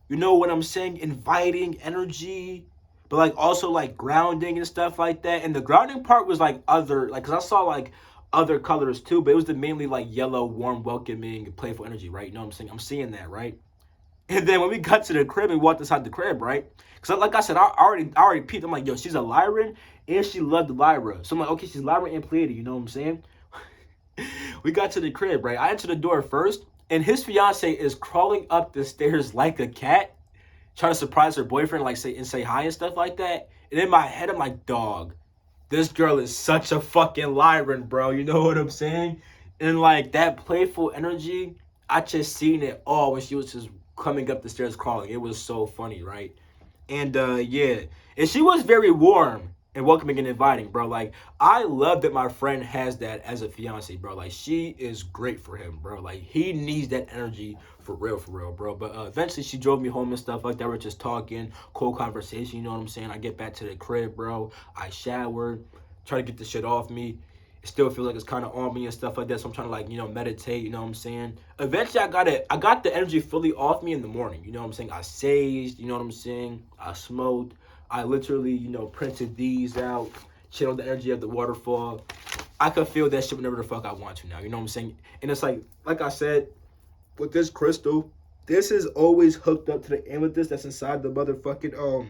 you know what I'm saying, inviting energy, but like also like grounding and stuff like that. And the grounding part was like other, like, because I saw like other colors too, but it was the mainly like yellow, warm, welcoming, playful energy, right? You know what I'm saying? I'm seeing that, right? And then when we got to the crib and walked inside the crib, right? Because like I said, I already peeped. I'm like, yo, she's a Lyran and she loved Lyra. So I'm like, okay, she's Lyran and Pleiadian, you know what I'm saying? We got to the crib, right? I entered the door first, and his fiance is crawling up the stairs like a cat, trying to surprise her boyfriend, like say hi and stuff like that. And in my head, I'm like, dog, this girl is such a fucking Lyran, bro. You know what I'm saying? And like that playful energy, I just seen it all when she was just coming up the stairs crawling. It was so funny, right? And yeah, and she was very warm. and welcoming and inviting, bro. Like, I love that my friend has that as a fiance, bro. Like, she is great for him, bro. Like, he needs that energy for real, bro. But eventually she drove me home and stuff like that. We're just talking, cool conversation, you know what I'm saying? I get back to the crib, bro. I showered, try to get the shit off me. It still feels like it's kind of on me and stuff like that. So I'm trying to, like, meditate, you know what I'm saying? Eventually I got the energy fully off me in the morning, you know what I'm saying? I saged, you know what I'm saying? I smoked. I literally, printed these out, channeled the energy of the waterfall. I could feel that shit whenever the fuck I want to now, you know what I'm saying? And it's like I said, with this crystal, this is always hooked up to the amethyst that's inside the motherfucking,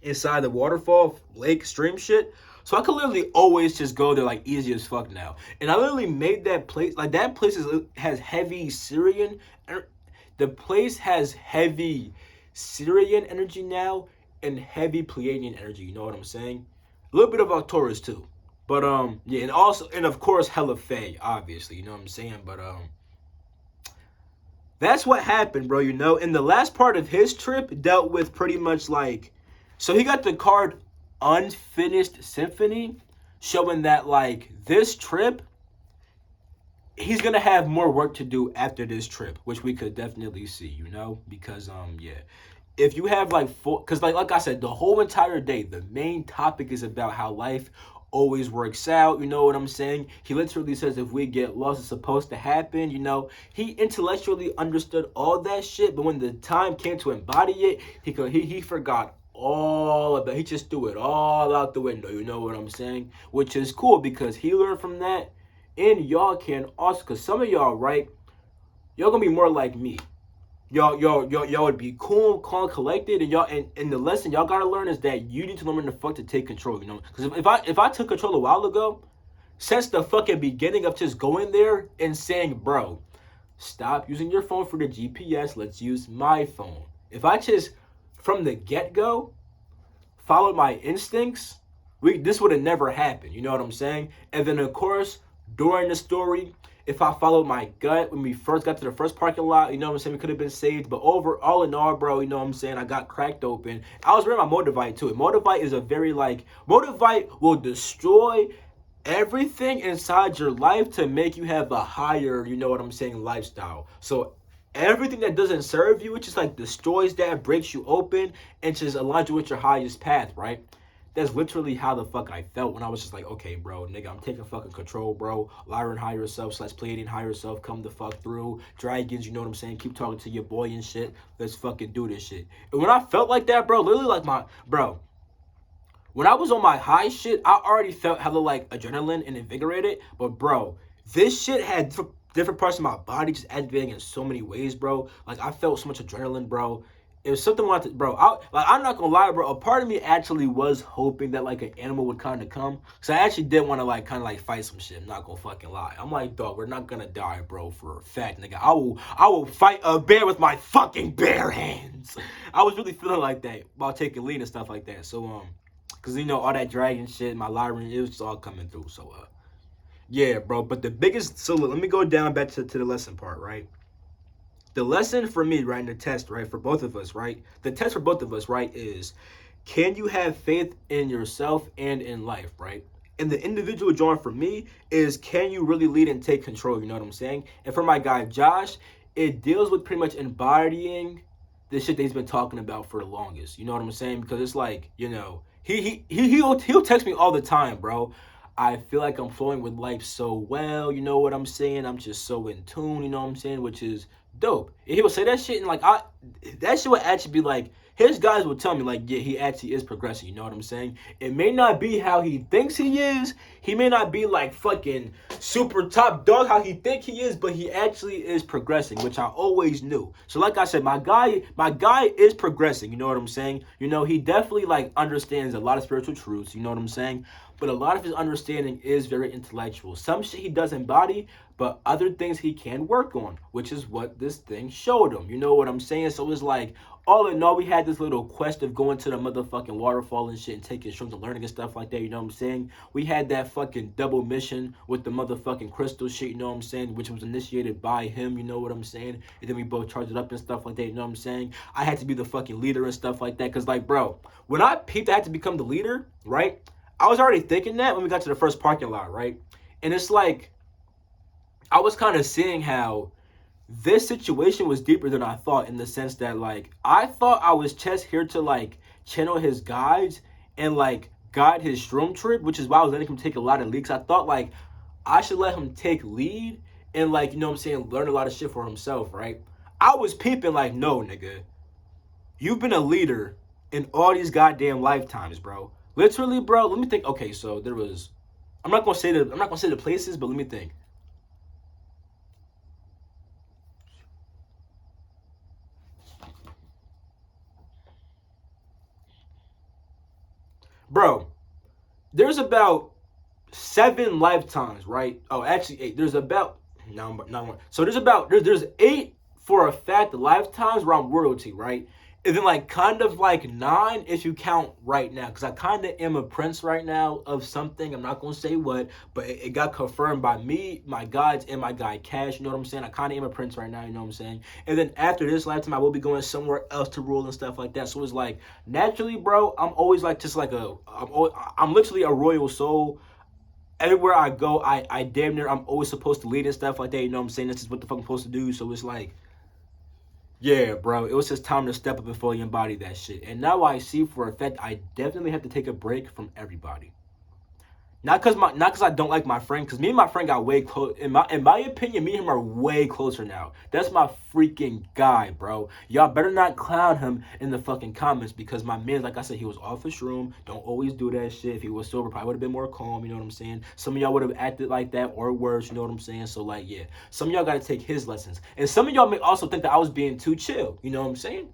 inside the waterfall, lake, stream shit. So I could literally always just go there like easy as fuck now. And I literally made that place, like that place has heavy Syrian, the place has heavy Syrian energy now and heavy Pleiadian energy, you know what I'm saying? A little bit of Arcturus too. But yeah, and of course hella Fae, obviously, you know what I'm saying? But that's what happened, bro, And the last part of his trip dealt with pretty much like, so he got the card Unfinished Symphony, showing that like this trip, he's gonna have more work to do after this trip, which we could definitely see, because yeah. If you have like because like I said, the whole entire day, the main topic is about how life always works out, you know what I'm saying? He literally says if we get lost, it's supposed to happen, He intellectually understood all that shit, but when the time came to embody it, he forgot all of that. He just threw it all out the window, you know what I'm saying? Which is cool because he learned from that, and y'all can also, because some of y'all, right, y'all gonna be more like me. Y'all would be cool, calm, collected, and and the lesson y'all gotta learn is that you need to learn when the fuck to take control, Because if I took control a while ago, since the fucking beginning of just going there and saying, bro, stop using your phone for the GPS, let's use my phone. If I just from the get-go followed my instincts, this would have never happened, you know what I'm saying? And then of course, during the story, if I followed my gut when we first got to the first parking lot, you know what I'm saying, we could have been saved. But all in all, bro, you know what I'm saying, I got cracked open. I was wearing my Motivite too. Motivite is a very Motivite will destroy everything inside your life to make you have a higher, you know what I'm saying, lifestyle. So everything that doesn't serve you, it just like destroys that, breaks you open, and just aligns you with your highest path, right? That's literally how the fuck I felt when I was just like, okay, bro, nigga, I'm taking fucking control, bro. Lyran higher self / Pleiadian higher self, come the fuck through. Dragons, you know what I'm saying? Keep talking to your boy and shit. Let's fucking do this shit. And when I felt like that, bro, literally like when I was on my high shit, I already felt hella like adrenaline and invigorated. But bro, this shit had different parts of my body just activating in so many ways, bro. Like I felt so much adrenaline, bro. It was something like that, bro. I'm not gonna lie, bro. A part of me actually was hoping that like an animal would kind of come, cause I actually did want to like kind of like fight some shit. I'm not gonna fucking lie. I'm like, dog, we're not gonna die, bro, for a fact, nigga. I will fight a bear with my fucking bare hands. I was really feeling like that while taking lead and stuff like that. So cause all that dragon shit, my Lyran, it was just all coming through. So yeah, bro. But the biggest, so let me go down back to the lesson part, right? The lesson for me, right, in the test, right, for both of us, right? The test for both of us, right, is can you have faith in yourself and in life, right? And the individual drawing for me is can you really lead and take control, you know what I'm saying? And for my guy, Josh, it deals with pretty much embodying the shit that he's been talking about for the longest, you know what I'm saying? Because it's like, he'll text me all the time, bro. I feel like I'm flowing with life so well, you know what I'm saying? I'm just so in tune, you know what I'm saying? Which is dope. And he would say that shit and that shit would actually be like, his guys would tell me like, yeah, he actually is progressing, you know what I'm saying? It may not be how he thinks he is. He may not be like fucking super top dog how he think he is, but he actually is progressing, which I always knew. So like I said, my guy is progressing, you know what I'm saying? He definitely like understands a lot of spiritual truths, you know what I'm saying? but a lot of his understanding is very intellectual. Some shit he does embody, but other things he can work on, which is what this thing showed him. You know what I'm saying? So it's like, all in all, we had this little quest of going to the motherfucking waterfall and shit and taking shrooms and learning and stuff like that, you know what I'm saying? We had that fucking double mission with the motherfucking crystal shit, you know what I'm saying? Which was initiated by him, you know what I'm saying? And then we both charged it up and stuff like that, you know what I'm saying? I had to be the fucking leader and stuff like that, because, like, bro, when I peeped I had to become the leader, right? I was already thinking that when we got to the first parking lot, right? And it's like, I was kind of seeing how this situation was deeper than I thought, in the sense that, like, I thought I was just here to, like, channel his guides and, like, guide his shroom trip, which is why I was letting him take a lot of leaks. I thought, like, I should let him take lead and, like, you know what I'm saying, learn a lot of shit for himself, right? I was peeping like, no, nigga, you've been a leader in all these goddamn lifetimes, bro. Literally, bro, let me think. Okay, so there was, I'm not gonna say the places, but let me think. Bro, there's about 7 lifetimes, right? Oh, actually 8. There's about no. So there's 8 for a fact lifetimes where I'm royalty, right? And then, like, kind of like 9 if you count right now, because I kind of am a prince right now of something. I'm not gonna say what, but it got confirmed by me, my guides, and my guy Cash. You know what I'm saying? I kind of am a prince right now. You know what I'm saying? And then after this lifetime, I will be going somewhere else to rule and stuff like that. So it's like, naturally, bro, I'm always like just like I'm literally a royal soul. Everywhere I go, I damn near, I'm always supposed to lead and stuff like that. You know what I'm saying? This is what the fuck I'm supposed to do. So it's like, yeah, bro, it was just time to step up and fully embody that shit. And now I see for a fact I definitely have to take a break from everybody. Not cause I don't like my friend, cause me and my friend got way close. In my opinion, me and him are way closer now. That's my freaking guy, bro. Y'all better not clown him in the fucking comments, because my man, like I said, he was off his room. Don't always do that shit. If he was sober, probably would have been more calm. You know what I'm saying? Some of y'all would have acted like that or worse. You know what I'm saying? So, like, yeah, some of y'all gotta take his lessons, and some of y'all may also think that I was being too chill. You know what I'm saying?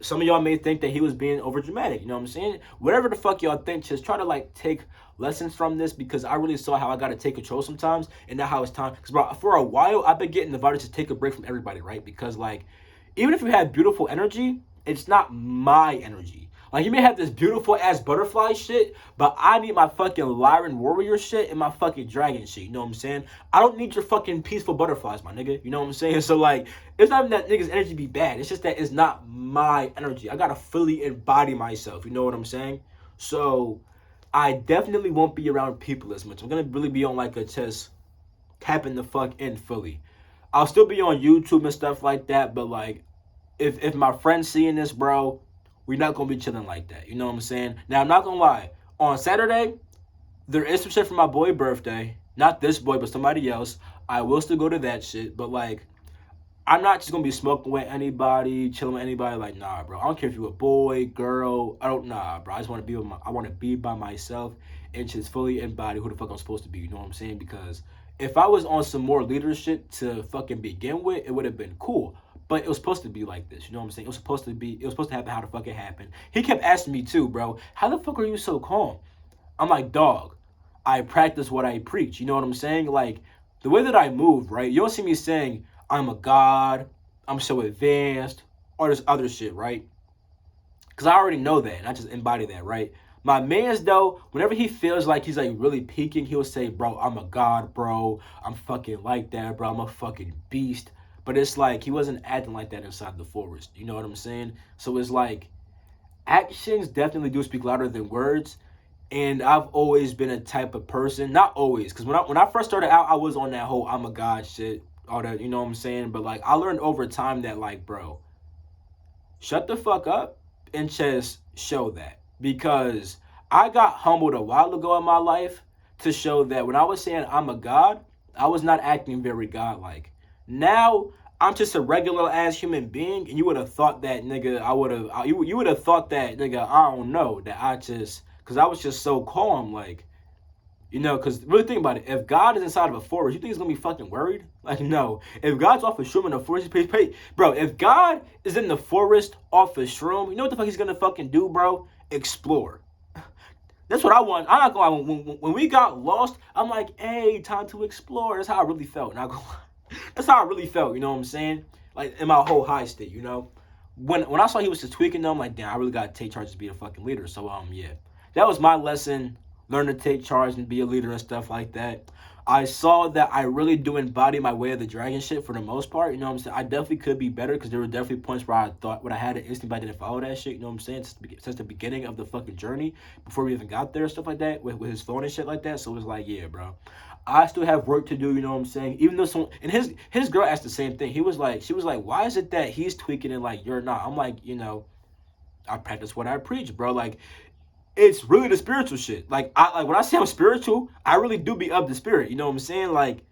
Some of y'all may think that he was being over dramatic. You know what I'm saying? Whatever the fuck y'all think, just try to, like, take lessons from this, because I really saw how I got to take control sometimes, and now how it's time. Because, bro, for a while, I've been getting invited to take a break from everybody, right? Because, like, even if you have beautiful energy, it's not my energy. Like, you may have this beautiful ass butterfly shit, but I need my fucking Lyran warrior shit and my fucking dragon shit. You know what I'm saying? I don't need your fucking peaceful butterflies, my nigga. You know what I'm saying? So, like, it's not even that nigga's energy be bad. It's just that it's not my energy. I gotta fully embody myself. You know what I'm saying? So, I definitely won't be around people as much. I'm gonna really be on, like, a just tapping the fuck in fully. I'll still be on YouTube and stuff like that, but, like, if my friend's seeing this, bro, we're not gonna be chilling like that. You know what I'm saying? Now, I'm not gonna lie. On Saturday, there is some shit for my boy's birthday. Not this boy, but somebody else. I will still go to that shit. But, like, I'm not just gonna be smoking with anybody, chilling with anybody. Like, nah, bro. I don't care if you're a boy, girl. Nah, bro. I just want to be I want to be by myself and just fully embody who the fuck I'm supposed to be. You know what I'm saying? Because if I was on some more leadership to fucking begin with, it would have been cool. But it was supposed to be like this. You know what I'm saying? It was supposed to happen how the fuck it happened. He kept asking me too, bro. How the fuck are you so calm? I'm like, dog, I practice what I preach. You know what I'm saying? Like, the way that I move, right? You don't see me saying, I'm a god, I'm so advanced, or this other shit, right? Because I already know that, and I just embody that, right? My man's, though, whenever he feels like he's, like, really peaking, he'll say, bro, I'm a god, bro. I'm fucking like that, bro. I'm a fucking beast. But it's like, he wasn't acting like that inside the forest. You know what I'm saying? So it's like, actions definitely do speak louder than words. And I've always been a type of person, not always, because when I first started out, I was on that whole I'm a god shit, all that, you know what I'm saying? But, like, I learned over time that, like, bro, shut the fuck up and just show that. Because I got humbled a while ago in my life to show that when I was saying I'm a god, I was not acting very godlike. Now, I'm just a regular ass human being, and you would have thought that, nigga, you would have thought that, nigga, I don't know, that because I was just so calm, like, you know, because really think about it. If God is inside of a forest, you think he's going to be fucking worried? Like, no. If God's off a shroom in a forest, bro, if God is in the forest off a shroom, you know what the fuck he's going to fucking do, bro? Explore. That's what I want. I'm not gonna lie. When we got lost, I'm like, hey, time to explore. That's how I really felt. Not gonna lie. That's how I really felt. You know what I'm saying? Like in my whole high state. You know, when I saw he was just tweaking them, I'm like, damn, I really gotta take charge to be a fucking leader. So yeah, that was my lesson. Learn to take charge and be a leader and stuff like that. I saw that I really do embody my way of the dragon shit for the most part. You know what I'm saying? I definitely could be better because there were definitely points where I thought what I had an instinct, but I didn't follow that shit. You know what I'm saying? Since the beginning of the fucking journey, before we even got there, stuff like that, with his phone and shit like that. So it was like, yeah, bro. I still have work to do, you know what I'm saying? Even though someone and his girl asked the same thing. She was like, why is it that he's tweaking and like you're not? I'm like, I practice what I preach, bro. Like it's really the spiritual shit. Like when I say I'm spiritual, I really do be of the spirit. You know what I'm saying? Like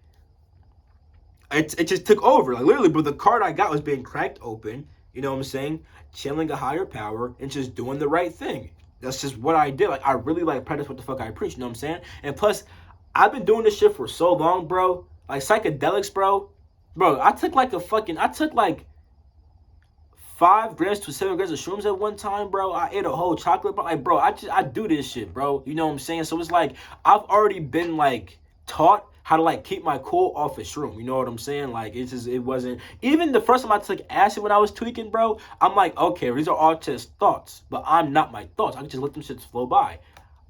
it just took over. Like literally, but the card I got was being cracked open. You know what I'm saying? Channeling a higher power and just doing the right thing. That's just what I did. Like I really like practice what the fuck I preach. You know what I'm saying? And plus, I've been doing this shit for so long, bro. Like psychedelics, bro. Bro, I took like 5 grams to 7 grams of shrooms at one time, bro. I ate a whole chocolate bar. Like, bro, I do this shit, bro. You know what I'm saying? So it's like I've already been like taught how to like keep my cool off a shroom. You know what I'm saying? Like it wasn't even the first time I took acid when I was tweaking, bro. I'm like, okay, these are all just thoughts, but I'm not my thoughts. I can just let them shits flow by.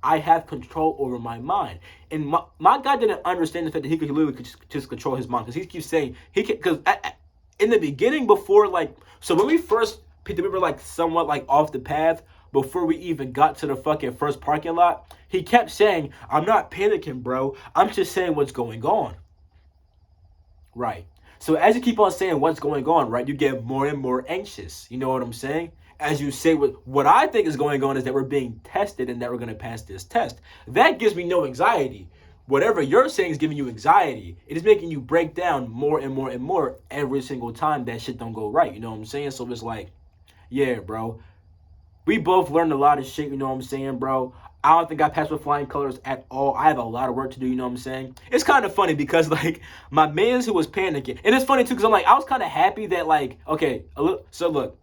I have control over my mind. And my guy didn't understand the fact that he could literally just control his mind because he keeps saying he can because in the beginning before like so when we first picked up, we were like somewhat like off the path before we even got to the fucking first parking lot. He kept saying, I'm not panicking, bro. I'm just saying what's going on. Right. So as you keep on saying what's going on, right, you get more and more anxious. You know what I'm saying? As you say what I think is going on is that we're being tested and that we're going to pass this test. That gives me no anxiety. Whatever you're saying is giving you anxiety. It is making you break down more and more and more every single time that shit don't go right. You know what I'm saying? So it's like, yeah, bro. We both learned a lot of shit, you know what I'm saying, bro? I don't think I passed with flying colors at all. I have a lot of work to do, you know what I'm saying? It's kind of funny because, like, my mans who was panicking, and it's funny, too, because I'm like, I was kind of happy that, like, okay, so look,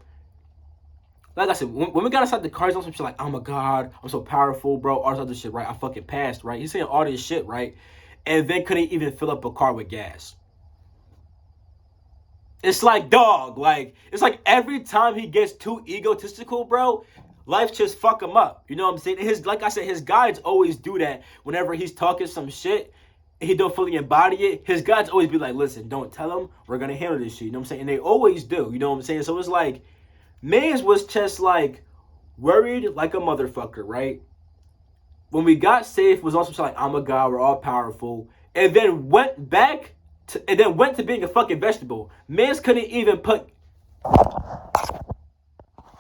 like I said, when we got inside the car, he's on some shit like, oh my God, I'm so powerful, bro, all this other shit, right? I fucking passed, right? He's saying all this shit, right? And then couldn't even fill up a car with gas. It's like, dog, like, it's like every time he gets too egotistical, bro, life just fuck him up. You know what I'm saying? Like I said, his guides always do that whenever he's talking some shit and he don't fully embody it. His guides always be like, listen, don't tell him, we're gonna handle this shit. You know what I'm saying? And they always do, you know what I'm saying? So it's like, Mans was just like worried like a motherfucker, right? When we got safe, was also like, I'm a god, we're all powerful. And then went to being a fucking vegetable. Mans couldn't even put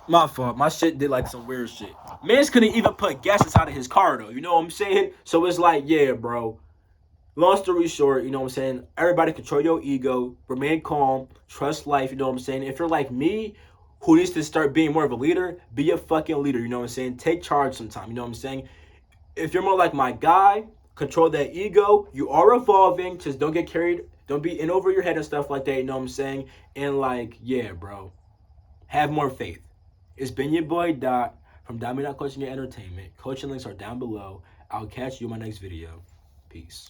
my fault. My shit did like some weird shit. Mans couldn't even put gas inside of his car though. You know what I'm saying? So it's like, yeah, bro. Long story short, you know what I'm saying? Everybody control your ego, remain calm, trust life, you know what I'm saying? If you're like me, who needs to start being more of a leader, be a fucking leader, you know what I'm saying? Take charge sometime, you know what I'm saying? If you're more like my guy, control that ego. You are evolving. Just don't get carried. Don't be in over your head and stuff like that. You know what I'm saying? And like, yeah, bro. Have more faith. It's been your boy Dot from Diamond Coaching and Entertainment. Coaching links are down below. I'll catch you in my next video. Peace.